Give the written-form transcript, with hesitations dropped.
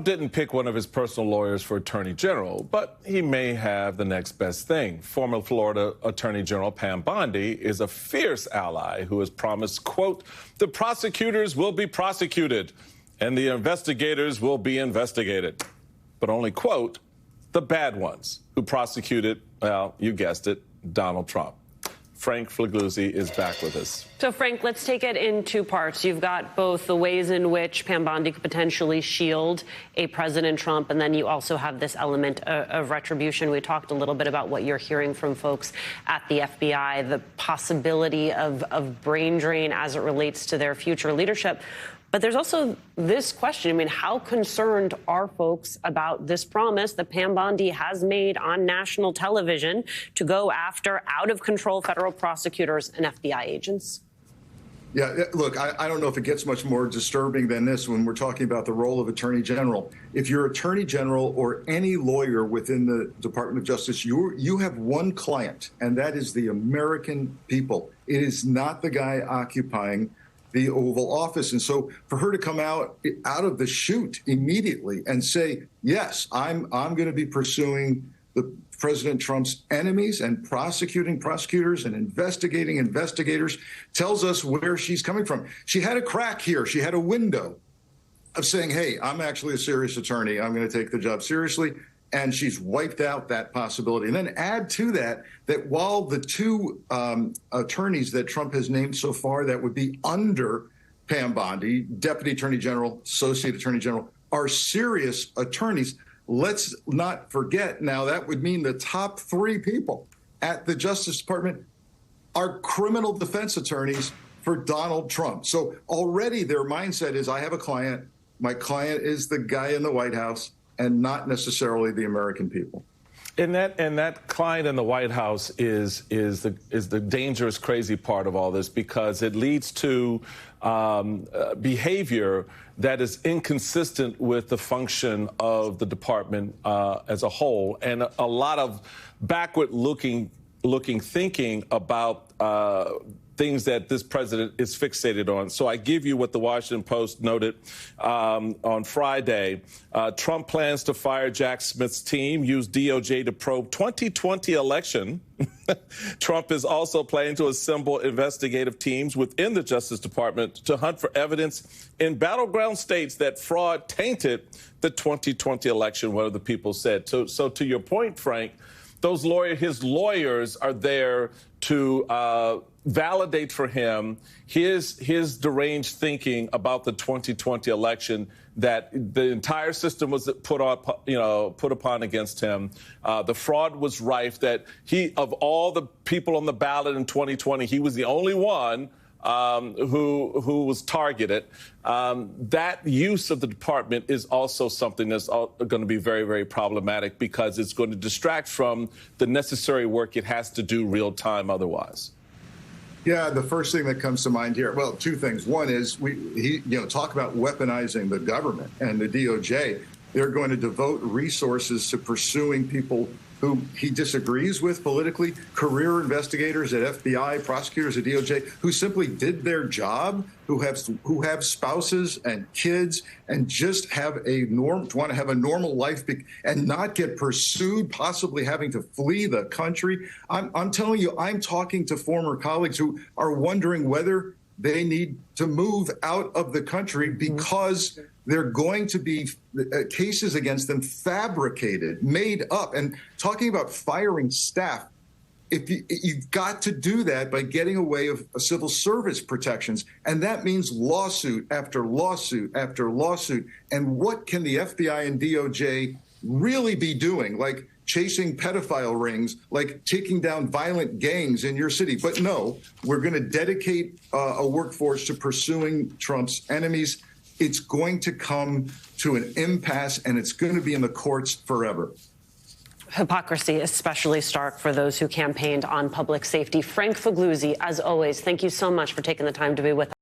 Didn't pick one of his personal lawyers for attorney general, but he may have the next best thing. Former Florida Attorney General Pam Bondi is a fierce ally who has promised, quote, the prosecutors will be prosecuted and the investigators will be investigated. But only, quote, the bad ones who prosecuted, well, you guessed it, Donald Trump. Frank Figliuzzi is back with us. So, Frank, let's take it in two parts. You've got both the ways in which Pam Bondi could potentially shield a President Trump, and then you also have this element of retribution. We talked a little bit about what you're hearing from folks at the FBI, the possibility of brain drain as it relates to their future leadership. But there's also this question. I mean, how concerned are folks about this promise that Pam Bondi has made on national television to go after out-of-control federal prosecutors and FBI agents? Yeah, look, I don't know if it gets much more disturbing than this when we're talking about the role of attorney general. If you're attorney general or any lawyer within the Department of Justice, you have one client, and that is the American people. It is not the guy occupying the Oval Office. And so for her to come out of the chute immediately and say, yes, I'm going to be pursuing the President Trump's enemies and prosecuting prosecutors and investigating investigators, tells us where she's coming from. She had a crack here. She had a window of saying, hey, I'm actually a serious attorney. I'm going to take the job seriously. And she's wiped out that possibility. And then add to that, that while the two attorneys that Trump has named so far that would be under Pam Bondi, Deputy Attorney General, Associate Attorney General, are serious attorneys, let's not forget now that would mean the top three people at the Justice Department are criminal defense attorneys for Donald Trump. So already their mindset is, I have a client. My client is the guy in the White House, and not necessarily the American people. And that client in the White House is the dangerous, crazy part of all this, because it leads to behavior that is inconsistent with the function of the department as a whole, and a lot of backward-looking thinking about things that this president is fixated on. So I give you what the Washington Post noted on Friday. Trump plans to fire Jack Smith's team, use DOJ to probe 2020 election. Trump is also planning to assemble investigative teams within the Justice Department to hunt for evidence in battleground states that fraud tainted the 2020 election, one of the people said. So to your point, Frank, his lawyers are there to validate for him his deranged thinking about the 2020 election, that the entire system was put upon against him. The fraud was rife, that of all the people on the ballot in 2020, he was the only one who was targeted. That use of the department is also something that's going to be very, very problematic, because it's going to distract from the necessary work it has to do real time otherwise. Yeah, the first thing that comes to mind here, well, two things. One is talk about weaponizing the government and the DOJ. They're going to devote resources to pursuing people who he disagrees with politically, career investigators at FBI, prosecutors at DOJ, who simply did their job, who have spouses and kids and just want to have a normal life and not get pursued, possibly having to flee the country. I'm telling you, I'm talking to former colleagues who are wondering whether they need to move out of the country because they're going to be cases against them fabricated, made up. And talking about firing staff, you've got to do that by getting away of civil service protections. And that means lawsuit after lawsuit after lawsuit. And what can the FBI and DOJ really be doing? Like chasing pedophile rings, like taking down violent gangs in your city. But no, we're going to dedicate a workforce to pursuing Trump's enemies. It's going to come to an impasse, and it's going to be in the courts forever. Hypocrisy especially stark for those who campaigned on public safety. Frank Figliuzzi, as always, thank you so much for taking the time to be with us.